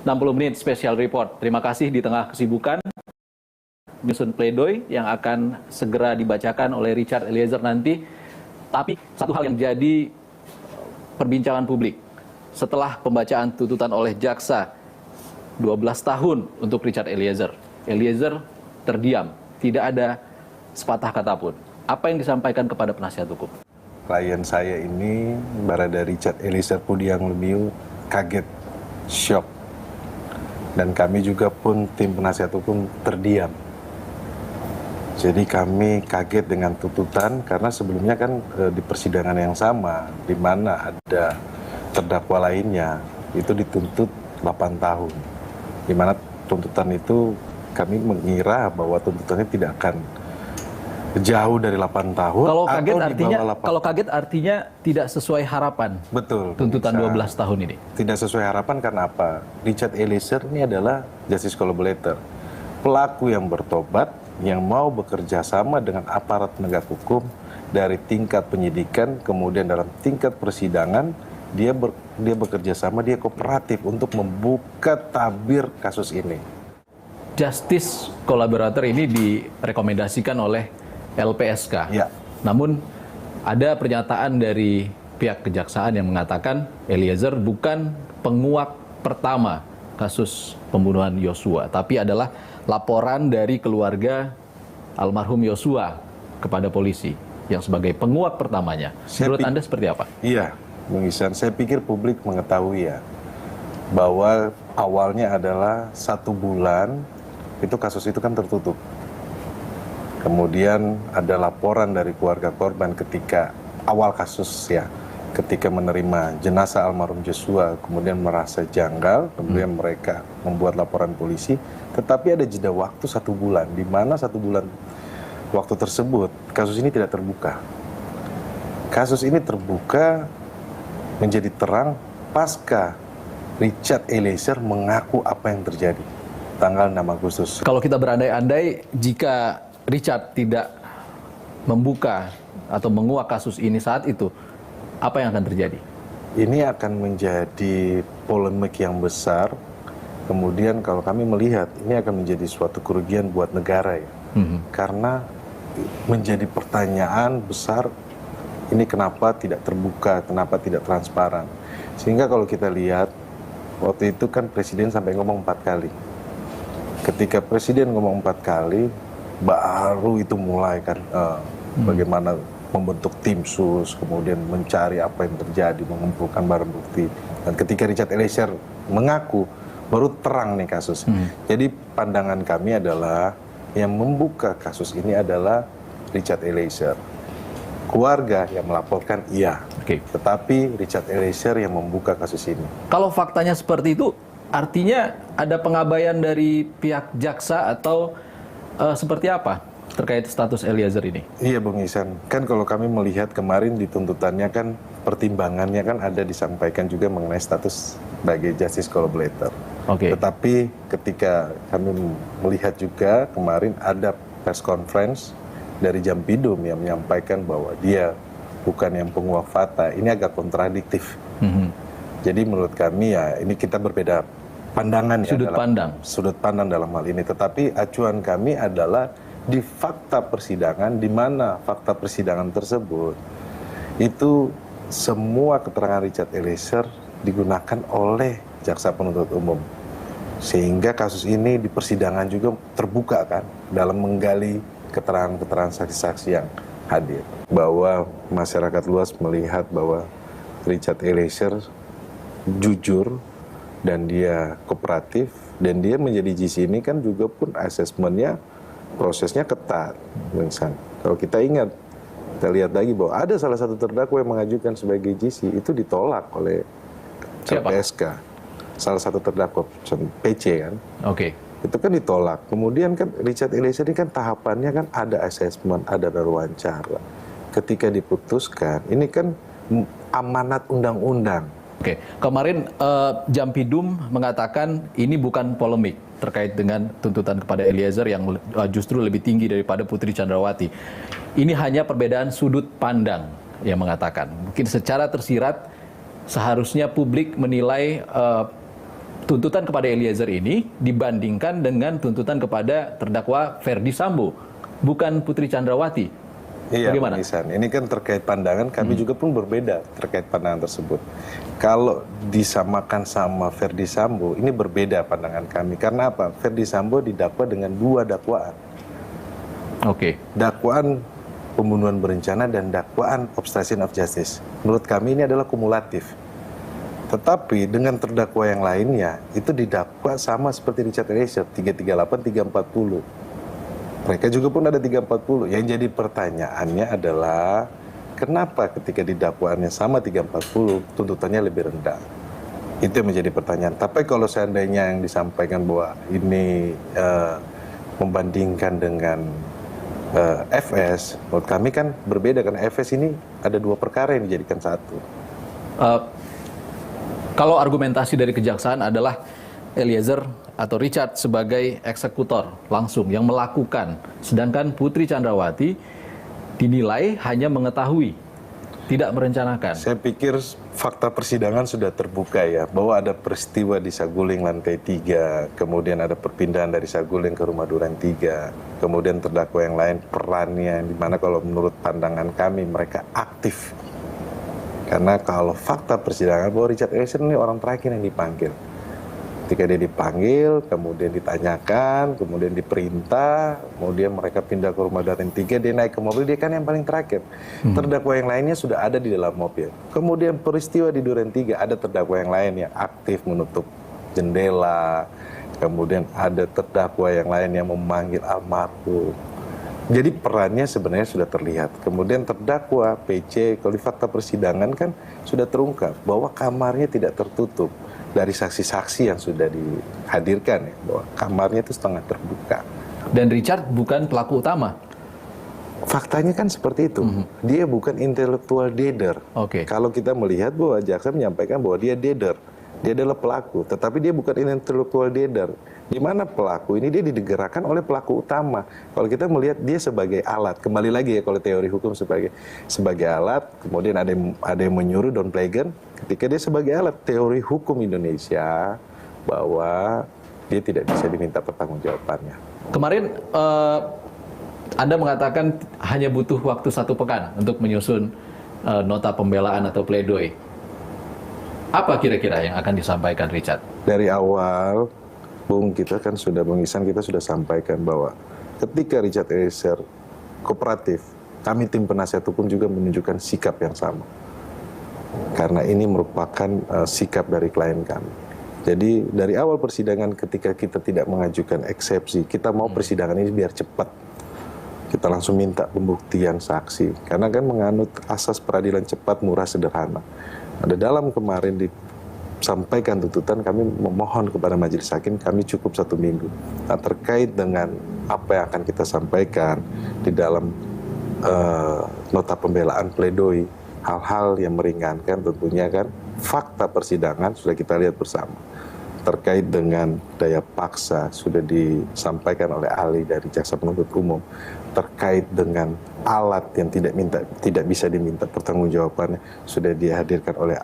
[SPEAKER 1] 60 menit Special Report. Terima kasih di tengah kesibukan menyusun pledoi yang akan segera dibacakan oleh Richard Eliezer nanti. Tapi satu hal yang jadi perbincangan publik setelah pembacaan tuntutan oleh jaksa 12 tahun untuk Richard Eliezer. Eliezer terdiam, tidak ada sepatah kata pun. Apa yang disampaikan kepada penasihat hukum?
[SPEAKER 19] Klien saya ini, Barada Richard Eliezer Pudiang Lumiu, kaget, shock. Dan kami juga pun tim penasihat hukum terdiam. Jadi kami kaget dengan tuntutan karena sebelumnya kan di persidangan yang sama, di mana ada terdakwa lainnya, itu dituntut 8 tahun. Di mana tuntutan itu kami mengira bahwa tuntutannya tidak akan jauh dari 8 tahun.
[SPEAKER 1] Kalau kaget artinya tidak sesuai harapan.
[SPEAKER 19] Betul.
[SPEAKER 1] Tuntutan 12 tahun ini.
[SPEAKER 19] Tidak sesuai harapan karena apa? Richard Eliezer ini adalah justice collaborator. Pelaku yang bertobat, yang mau bekerja sama dengan aparat penegak hukum dari tingkat penyidikan, kemudian dalam tingkat persidangan, dia bekerja sama, dia kooperatif untuk membuka tabir kasus ini.
[SPEAKER 1] Justice kolaborator ini direkomendasikan oleh LPSK.
[SPEAKER 19] Ya.
[SPEAKER 1] Namun ada pernyataan dari pihak kejaksaan yang mengatakan Eliezer bukan penguak pertama kasus pembunuhan Yosua, tapi adalah laporan dari keluarga almarhum Yosua kepada polisi yang sebagai penguak pertamanya. Menurut Anda seperti apa?
[SPEAKER 19] Iya, Bung Ihsan, saya pikir publik mengetahui ya bahwa awalnya adalah 1 bulan itu kasus itu kan tertutup. Kemudian ada laporan dari keluarga korban ketika awal kasus ya, ketika menerima jenazah almarhum Yosua, kemudian merasa janggal, kemudian mereka membuat laporan polisi, tetapi ada jeda waktu 1 bulan, di mana 1 bulan waktu tersebut kasus ini tidak terbuka. Kasus ini terbuka menjadi terang pasca Richard Eliezer mengaku apa yang terjadi tanggal 6 Agustus.
[SPEAKER 1] Kalau kita berandai-andai jika Richard tidak membuka atau menguak kasus ini saat itu, apa yang akan terjadi?
[SPEAKER 19] Ini akan menjadi polemik yang besar. Kemudian kalau kami melihat ini akan menjadi suatu kerugian buat negara ya. Karena menjadi pertanyaan besar, ini kenapa tidak terbuka, kenapa tidak transparan. Sehingga kalau kita lihat, waktu itu kan Presiden sampai ngomong 4 kali. Ketika Presiden ngomong 4 kali, baru itu mulai kan bagaimana membentuk tim sus, kemudian mencari apa yang terjadi, mengumpulkan barang bukti. Dan ketika Richard Eliezer mengaku, baru terang nih kasus. Jadi pandangan kami adalah yang membuka kasus ini adalah Richard Eliezer. Keluarga yang melaporkan iya, tetapi Richard Eliezer yang membuka kasus ini.
[SPEAKER 1] Kalau faktanya seperti itu, artinya ada pengabaian dari pihak jaksa atau seperti apa terkait status Eliezer ini?
[SPEAKER 19] Iya Bung Ihsan, kan kalau kami melihat kemarin di tuntutannya kan pertimbangannya kan ada disampaikan juga mengenai status sebagai justice collaborator. Tetapi ketika kami melihat juga kemarin ada press conference dari Jampidum yang menyampaikan bahwa dia bukan yang penguak fakta, ini agak kontradiktif. Jadi menurut kami ya ini kita berbeda pandangan sudut pandang dalam hal ini. Tetapi acuan kami adalah di fakta persidangan, di mana fakta persidangan tersebut itu semua keterangan Richard Eliezer digunakan oleh jaksa penuntut umum, sehingga kasus ini di persidangan juga terbuka kan dalam menggali keterangan-keterangan saksi-saksi yang hadir, bahwa masyarakat luas melihat bahwa Richard Eliezer jujur dan dia kooperatif, dan dia menjadi GC ini kan juga pun asesmennya prosesnya ketat. Kalau kita ingat kita lihat lagi bahwa ada salah satu terdakwa yang mengajukan sebagai GC, itu ditolak oleh LPSK. Salah satu terdakwa, PC kan.
[SPEAKER 1] Oke.
[SPEAKER 19] Itu kan ditolak. Kemudian kan Richard Eliezer ini kan tahapannya kan ada asesmen, ada wawancara. Ketika diputuskan, ini kan amanat undang-undang.
[SPEAKER 1] Oke, kemarin Jampidum mengatakan ini bukan polemik terkait dengan tuntutan kepada Eliezer yang justru lebih tinggi daripada Putri Chandrawati. Ini hanya perbedaan sudut pandang yang mengatakan. Mungkin secara tersirat seharusnya publik menilai tuntutan kepada Eliezer ini dibandingkan dengan tuntutan kepada terdakwa Ferdi Sambo, bukan Putri Chandrawati.
[SPEAKER 19] Iya,
[SPEAKER 1] bagaimana?
[SPEAKER 19] Ini kan terkait pandangan, kami juga pun berbeda terkait pandangan tersebut. Kalau disamakan sama Ferdi Sambo, ini berbeda pandangan kami. Karena apa? Ferdi Sambo didakwa dengan 2 dakwaan.
[SPEAKER 1] Oke.
[SPEAKER 19] Dakwaan pembunuhan berencana dan dakwaan obstruction of justice. Menurut kami ini adalah kumulatif. Tetapi dengan terdakwa yang lainnya, itu didakwa sama seperti Richard Eliezer, 338, 340. Mereka juga pun ada 340. Yang jadi pertanyaannya adalah kenapa ketika didakwaannya sama 340 tuntutannya lebih rendah? Itu yang menjadi pertanyaan. Tapi kalau seandainya yang disampaikan bahwa ini membandingkan dengan FS, menurut kami kan berbeda karena FS ini ada 2 perkara yang dijadikan satu.
[SPEAKER 1] Kalau argumentasi dari kejaksaan adalah Eliezer atau Richard sebagai eksekutor langsung yang melakukan, sedangkan Putri Chandrawati dinilai hanya mengetahui, tidak merencanakan.
[SPEAKER 19] Saya pikir fakta persidangan sudah terbuka ya, bahwa ada peristiwa di Saguling lantai 3, kemudian ada perpindahan dari Saguling ke Rumah Duren 3, kemudian terdakwa yang lain perannya, di mana kalau menurut pandangan kami mereka aktif. Karena kalau fakta persidangan bahwa Richard Eliezer ini orang terakhir yang dipanggil. Ketika dia dipanggil, kemudian ditanyakan, kemudian diperintah, kemudian mereka pindah ke Rumah Duren 3, dia naik ke mobil, dia kan yang paling terakhir. Terdakwa yang lainnya sudah ada di dalam mobil. Kemudian peristiwa di Duren 3, ada terdakwa yang lain yang aktif menutup jendela, kemudian ada terdakwa yang lain yang memanggil almarhum. Jadi perannya sebenarnya sudah terlihat. Kemudian terdakwa PC, kalau di fakta persidangan kan sudah terungkap bahwa kamarnya tidak tertutup. Dari saksi-saksi yang sudah dihadirkan ya, bahwa kamarnya itu setengah terbuka.
[SPEAKER 1] Dan Richard bukan pelaku utama.
[SPEAKER 19] Faktanya kan seperti itu. Dia bukan intellectual dader. Kalau kita melihat bahwa jaksa menyampaikan bahwa dia dader, dia adalah pelaku, tetapi dia bukan intellectual dader. Di mana pelaku ini dia digerakkan oleh pelaku utama. Kalau kita melihat dia sebagai alat, kembali lagi ya kalau teori hukum sebagai alat, kemudian ada yang menyuruh Don Plegen, ketika dia sebagai alat, teori hukum Indonesia bahwa dia tidak bisa diminta pertanggungjawabannya.
[SPEAKER 1] Kemarin Anda mengatakan hanya butuh waktu 1 pekan untuk menyusun nota pembelaan atau pledoi. Apa kira-kira yang akan disampaikan Richard?
[SPEAKER 19] Dari awal, Bung, kita kan sudah mengisan, kita sudah sampaikan bahwa ketika Richard Eliezer kooperatif, kami tim penasihat hukum juga menunjukkan sikap yang sama. Karena ini merupakan sikap dari klien kami. Jadi dari awal persidangan ketika kita tidak mengajukan eksepsi, kita mau persidangan ini biar cepat. Kita langsung minta pembuktian saksi. Karena kan menganut asas peradilan cepat, murah, sederhana. Ada dalam kemarin disampaikan tuntutan, kami memohon kepada majelis hakim, kami cukup 1 minggu. Nah, terkait dengan apa yang akan kita sampaikan di dalam nota pembelaan pledoi, hal-hal yang meringankan tentunya kan fakta persidangan sudah kita lihat bersama. Terkait dengan daya paksa sudah disampaikan oleh ahli dari jaksa penuntut umum. Terkait dengan alat yang tidak bisa diminta pertanggungjawabannya sudah dihadirkan oleh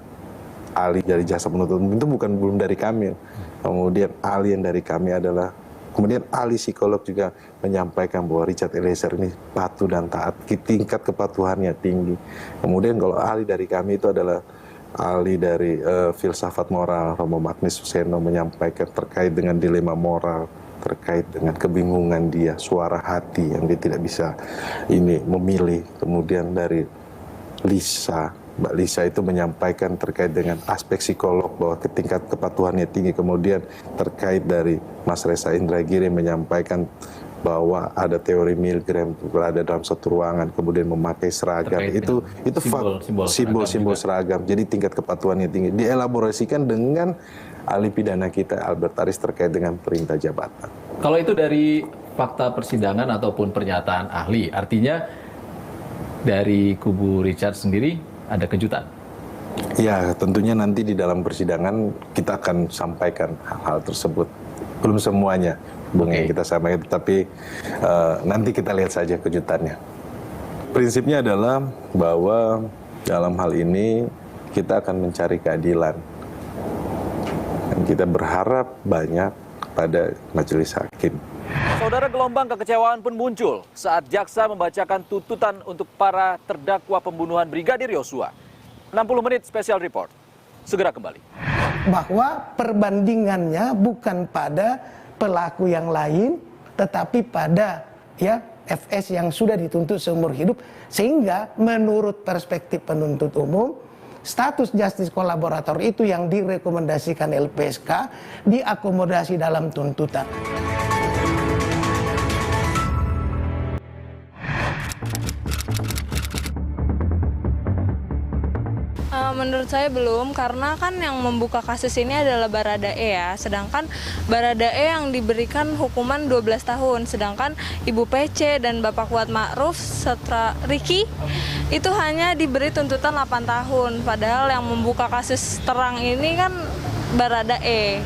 [SPEAKER 19] ahli dari jaksa penuntut umum. Itu belum dari kami. Kemudian ahli yang dari kami adalah, kemudian ahli psikolog juga menyampaikan bahwa Richard Eliezer ini patuh dan taat, tingkat kepatuhannya tinggi. Kemudian kalau ahli dari kami itu adalah ahli dari filsafat moral, Romo Magnis Suseno, menyampaikan terkait dengan dilema moral, terkait dengan kebingungan dia, suara hati yang dia tidak bisa memilih. Kemudian dari Lisa, Mbak Lisa itu menyampaikan terkait dengan aspek psikolog bahwa tingkat kepatuhannya tinggi. Kemudian terkait dari Mas Reza Indragiri menyampaikan bahwa ada teori Milgram berada dalam satu ruangan kemudian memakai seragam, itu simbol-simbol seragam, jadi tingkat kepatuhannya tinggi, dielaborasikan dengan ahli pidana kita Albert Aris terkait dengan perintah jabatan.
[SPEAKER 1] Kalau itu dari fakta persidangan ataupun pernyataan ahli, artinya dari kubu Richard sendiri ada kejutan?
[SPEAKER 19] Ya, tentunya nanti di dalam persidangan kita akan sampaikan hal-hal tersebut. Belum semuanya, Bung, yang kita sampaikan, tapi nanti kita lihat saja kejutannya. Prinsipnya adalah bahwa dalam hal ini kita akan mencari keadilan. Dan kita berharap banyak pada majelis hakim.
[SPEAKER 1] Saudara, gelombang kekecewaan pun muncul saat jaksa membacakan tuntutan untuk para terdakwa pembunuhan Brigadir Yosua. 60 menit special report. Segera kembali.
[SPEAKER 10] Bahwa perbandingannya bukan pada pelaku yang lain, tetapi pada FS yang sudah dituntut seumur hidup, sehingga menurut perspektif penuntut umum, status justice kolaborator itu yang direkomendasikan LPSK diakomodasi dalam tuntutan.
[SPEAKER 6] Menurut saya belum, karena kan yang membuka kasus ini adalah Baradae ya. Sedangkan Baradae yang diberikan hukuman 12 tahun. Sedangkan Ibu PC dan Bapak Kuat Ma'ruf serta Ricky itu hanya diberi tuntutan 8 tahun. Padahal yang membuka kasus terang ini kan Baradae.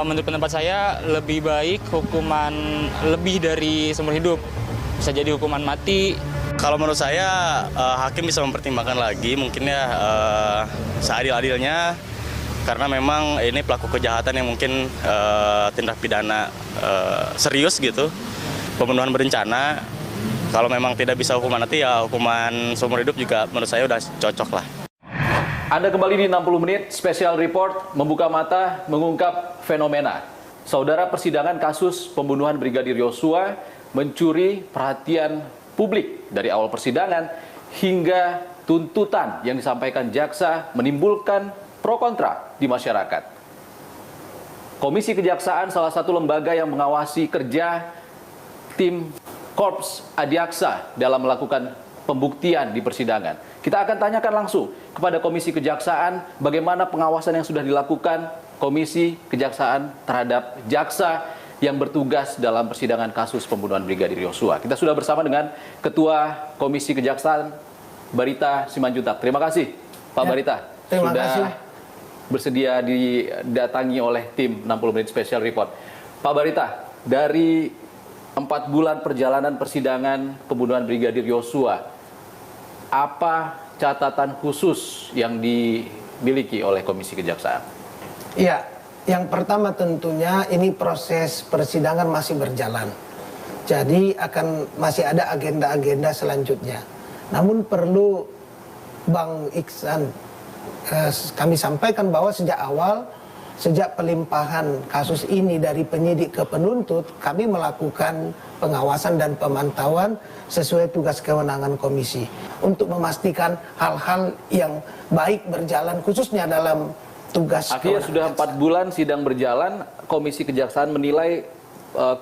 [SPEAKER 22] Menurut pendapat saya lebih baik hukuman lebih dari seumur hidup. Bisa jadi hukuman mati.
[SPEAKER 23] Kalau menurut saya hakim bisa mempertimbangkan lagi mungkin ya seadil-adilnya, karena memang ini pelaku kejahatan yang mungkin tindak pidana serius gitu, pembunuhan berencana. Kalau memang tidak bisa hukuman mati ya hukuman seumur hidup juga menurut saya udah cocok lah.
[SPEAKER 1] Anda kembali di 60 menit special report, membuka mata mengungkap fenomena. Saudara, persidangan kasus pembunuhan Brigadir Yosua mencuri perhatian publik dari awal persidangan hingga tuntutan yang disampaikan jaksa menimbulkan pro kontra di masyarakat. Komisi Kejaksaan salah satu lembaga yang mengawasi kerja tim Korps Adiaksa dalam melakukan pembuktian di persidangan. Kita akan tanyakan langsung kepada Komisi Kejaksaan bagaimana pengawasan yang sudah dilakukan Komisi Kejaksaan terhadap jaksa yang bertugas dalam persidangan kasus pembunuhan Brigadir Yosua. Kita sudah bersama dengan Ketua Komisi Kejaksaan, Barita Simanjuntak. Terima kasih, Pak Barita.
[SPEAKER 10] Terima
[SPEAKER 1] sudah
[SPEAKER 10] kasih.
[SPEAKER 1] Bersedia didatangi oleh tim 60 menit special report. Pak Barita, dari 4 bulan perjalanan persidangan pembunuhan Brigadir Yosua, apa catatan khusus yang dimiliki oleh Komisi Kejaksaan?
[SPEAKER 10] Ya, yang pertama tentunya ini proses persidangan masih berjalan. Jadi masih ada agenda-agenda selanjutnya. Namun perlu Bang Iksan kami sampaikan bahwa sejak pelimpahan kasus ini dari penyidik ke penuntut, kami melakukan pengawasan dan pemantauan sesuai tugas kewenangan komisi untuk memastikan hal-hal yang baik berjalan khususnya dalam tugas.
[SPEAKER 1] Akhirnya sudah 4 bulan sidang berjalan, Komisi Kejaksaan menilai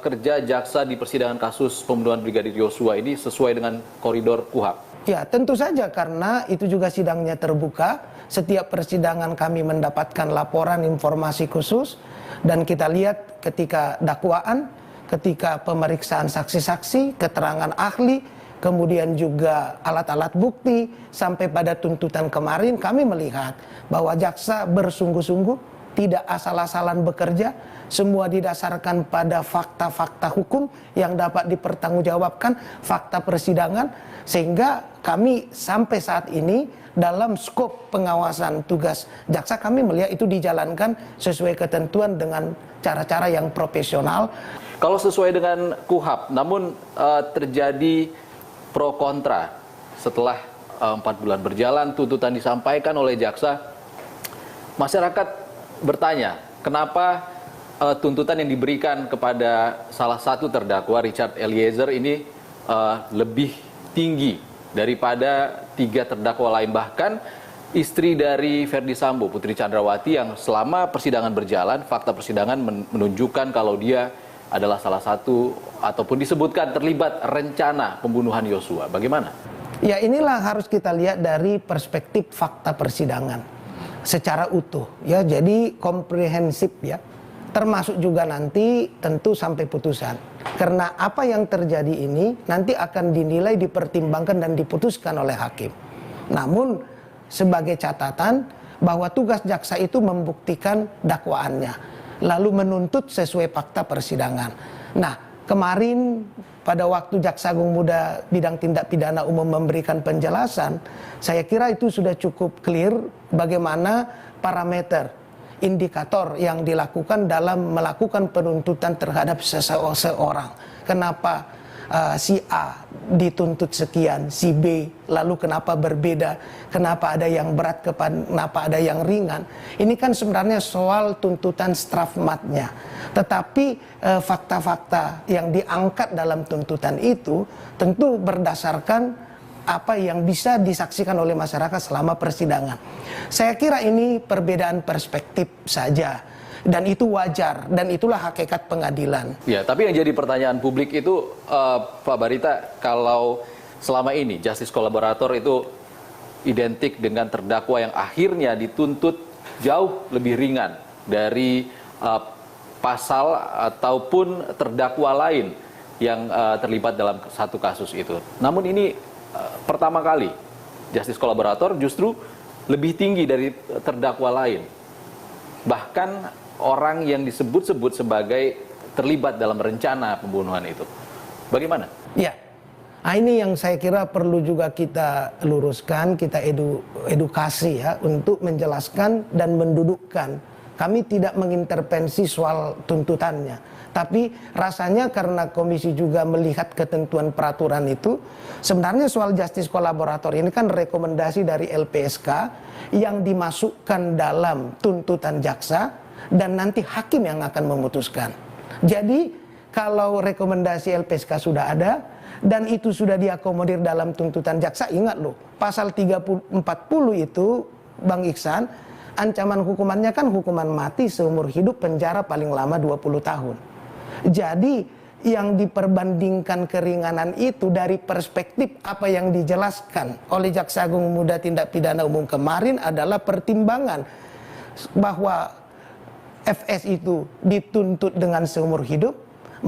[SPEAKER 1] kerja jaksa di persidangan kasus pembunuhan Brigadir Yosua ini sesuai dengan koridor KUHP.
[SPEAKER 10] Ya, tentu saja karena itu juga sidangnya terbuka. Setiap persidangan kami mendapatkan laporan informasi khusus dan kita lihat ketika dakwaan, ketika pemeriksaan saksi-saksi, keterangan ahli, kemudian juga alat-alat bukti, sampai pada tuntutan kemarin kami melihat bahwa jaksa bersungguh-sungguh, tidak asal-asalan bekerja, semua didasarkan pada fakta-fakta hukum yang dapat dipertanggungjawabkan, fakta persidangan, sehingga kami sampai saat ini dalam skop pengawasan tugas jaksa kami melihat itu dijalankan sesuai ketentuan dengan cara-cara yang profesional.
[SPEAKER 1] Kalau sesuai dengan KUHP, namun terjadi pro kontra setelah 4 bulan berjalan, tuntutan disampaikan oleh jaksa, masyarakat bertanya, kenapa tuntutan yang diberikan kepada salah satu terdakwa Richard Eliezer ini lebih tinggi daripada 3 terdakwa lain. Bahkan istri dari Ferdi Sambo, Putri Chandrawati, yang selama persidangan berjalan, fakta persidangan menunjukkan kalau dia adalah salah satu ataupun disebutkan terlibat rencana pembunuhan Yosua. Bagaimana?
[SPEAKER 10] Ya, inilah harus kita lihat dari perspektif fakta persidangan secara utuh ya, jadi komprehensif ya, termasuk juga nanti tentu sampai putusan, karena apa yang terjadi ini nanti akan dinilai, dipertimbangkan dan diputuskan oleh hakim. Namun sebagai catatan bahwa tugas jaksa itu membuktikan dakwaannya lalu menuntut sesuai fakta persidangan. Nah, kemarin pada waktu Jaksa Agung Muda Bidang Tindak Pidana Umum memberikan penjelasan, saya kira itu sudah cukup clear bagaimana parameter, indikator yang dilakukan dalam melakukan penuntutan terhadap seseorang. Kenapa si A dituntut sekian, si B lalu kenapa berbeda, kenapa ada yang berat, kenapa ada yang ringan. Ini kan sebenarnya soal tuntutan strafmatnya. Tetapi fakta-fakta yang diangkat dalam tuntutan itu tentu berdasarkan apa yang bisa disaksikan oleh masyarakat selama persidangan. Saya kira ini perbedaan perspektif saja. Dan itu wajar, dan itulah hakikat pengadilan.
[SPEAKER 1] Ya, tapi yang jadi pertanyaan publik itu, Pak Barita, kalau selama ini justice kolaborator itu identik dengan terdakwa yang akhirnya dituntut jauh lebih ringan dari pasal ataupun terdakwa lain yang terlibat dalam satu kasus itu. Namun ini pertama kali justice kolaborator justru lebih tinggi dari terdakwa lain. Bahkan orang yang disebut-sebut sebagai terlibat dalam rencana pembunuhan itu. Bagaimana?
[SPEAKER 10] Ya, nah ini yang saya kira perlu juga kita luruskan, kita edukasi ya, untuk menjelaskan dan mendudukkan. Kami tidak mengintervensi soal tuntutannya, tapi rasanya karena komisi juga melihat ketentuan peraturan itu, sebenarnya soal justice kolaborator ini kan rekomendasi dari LPSK yang dimasukkan dalam tuntutan jaksa, dan nanti hakim yang akan memutuskan. Jadi kalau rekomendasi LPSK sudah ada dan itu sudah diakomodir dalam tuntutan jaksa, ingat loh, pasal 340 itu Bang Iksan, ancaman hukumannya kan hukuman mati seumur hidup, penjara paling lama 20 tahun. Jadi yang diperbandingkan keringanan itu dari perspektif apa yang dijelaskan oleh Jaksa Agung Muda Tindak Pidana Umum kemarin adalah pertimbangan bahwa FS itu dituntut dengan seumur hidup,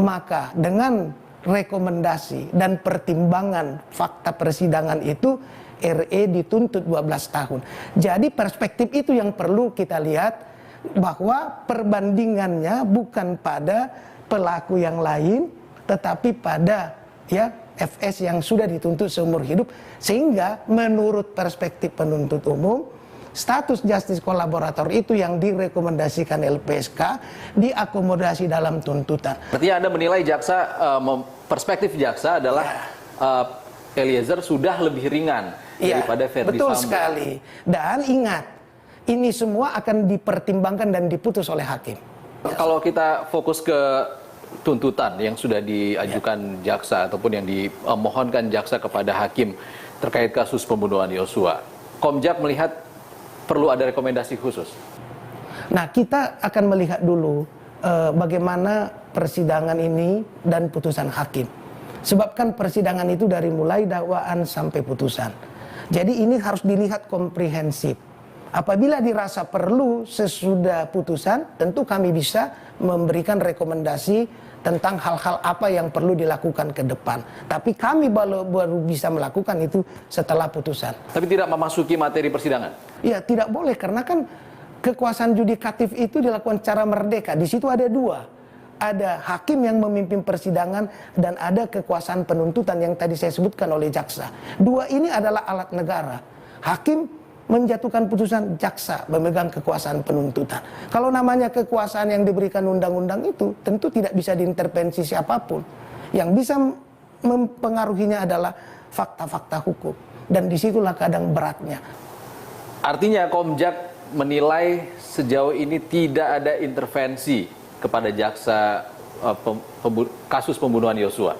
[SPEAKER 10] maka dengan rekomendasi dan pertimbangan fakta persidangan itu RE dituntut 12 tahun. Jadi perspektif itu yang perlu kita lihat, bahwa perbandingannya bukan pada pelaku yang lain tetapi pada ya FS yang sudah dituntut seumur hidup, sehingga menurut perspektif penuntut umum status justice kolaborator itu yang direkomendasikan LPSK diakomodasi dalam tuntutan.
[SPEAKER 1] Artinya Anda menilai jaksa, perspektif jaksa adalah Eliezer sudah lebih ringan daripada Ferdi Sambo.
[SPEAKER 10] Betul sekali. Dan ingat, ini semua akan dipertimbangkan dan diputus oleh hakim.
[SPEAKER 1] Kalau kita fokus ke tuntutan yang sudah diajukan jaksa ataupun yang dimohonkan jaksa kepada hakim terkait kasus pembunuhan Yosua, Komjak melihat perlu ada rekomendasi khusus.
[SPEAKER 10] Nah, kita akan melihat dulu bagaimana persidangan ini dan putusan hakim. Sebab kan persidangan itu dari mulai dakwaan sampai putusan. Jadi ini harus dilihat komprehensif. Apabila dirasa perlu sesudah putusan, tentu kami bisa memberikan rekomendasi tentang hal-hal apa yang perlu dilakukan ke depan. Tapi kami baru bisa melakukan itu setelah putusan.
[SPEAKER 1] Tapi tidak memasuki materi persidangan?
[SPEAKER 10] Ya, tidak boleh, karena kan kekuasaan yudikatif itu dilakukan secara merdeka. Di situ ada dua. Ada hakim yang memimpin persidangan dan ada kekuasaan penuntutan yang tadi saya sebutkan oleh jaksa. Dua ini adalah alat negara. Hakim menjatuhkan putusan, jaksa memegang kekuasaan penuntutan. Kalau namanya kekuasaan yang diberikan undang-undang itu tentu tidak bisa diintervensi siapapun. Yang bisa mempengaruhinya adalah fakta-fakta hukum. Dan disitulah kadang beratnya.
[SPEAKER 1] Artinya Komjak menilai sejauh ini tidak ada intervensi kepada jaksa kasus pembunuhan Yosua.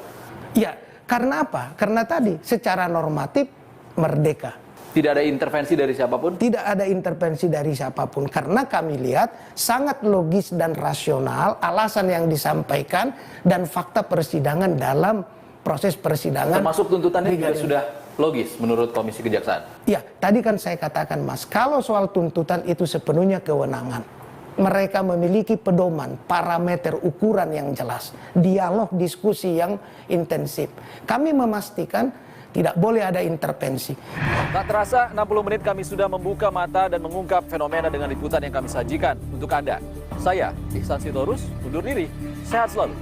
[SPEAKER 10] Ya, karena apa? Karena tadi secara normatif merdeka.
[SPEAKER 1] Tidak ada intervensi dari siapapun?
[SPEAKER 10] Tidak ada intervensi dari siapapun, karena kami lihat sangat logis dan rasional alasan yang disampaikan dan fakta persidangan dalam proses persidangan.
[SPEAKER 1] Termasuk tuntutannya juga sudah logis menurut Komisi Kejaksaan?
[SPEAKER 10] Ya, tadi kan saya katakan Mas, kalau soal tuntutan itu sepenuhnya kewenangan. Mereka memiliki pedoman, parameter ukuran yang jelas, dialog, diskusi yang intensif. Kami memastikan tidak boleh ada intervensi.
[SPEAKER 1] Tak terasa 60 menit kami sudah membuka mata dan mengungkap fenomena dengan liputan yang kami sajikan untuk Anda. Saya, Ihsan Sitorus, undur diri. Sehat selalu.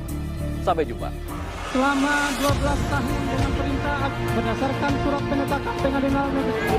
[SPEAKER 1] Sampai jumpa.
[SPEAKER 3] Selama 12 tahun dengan perintah berdasarkan surat penetapan pengadilan negeri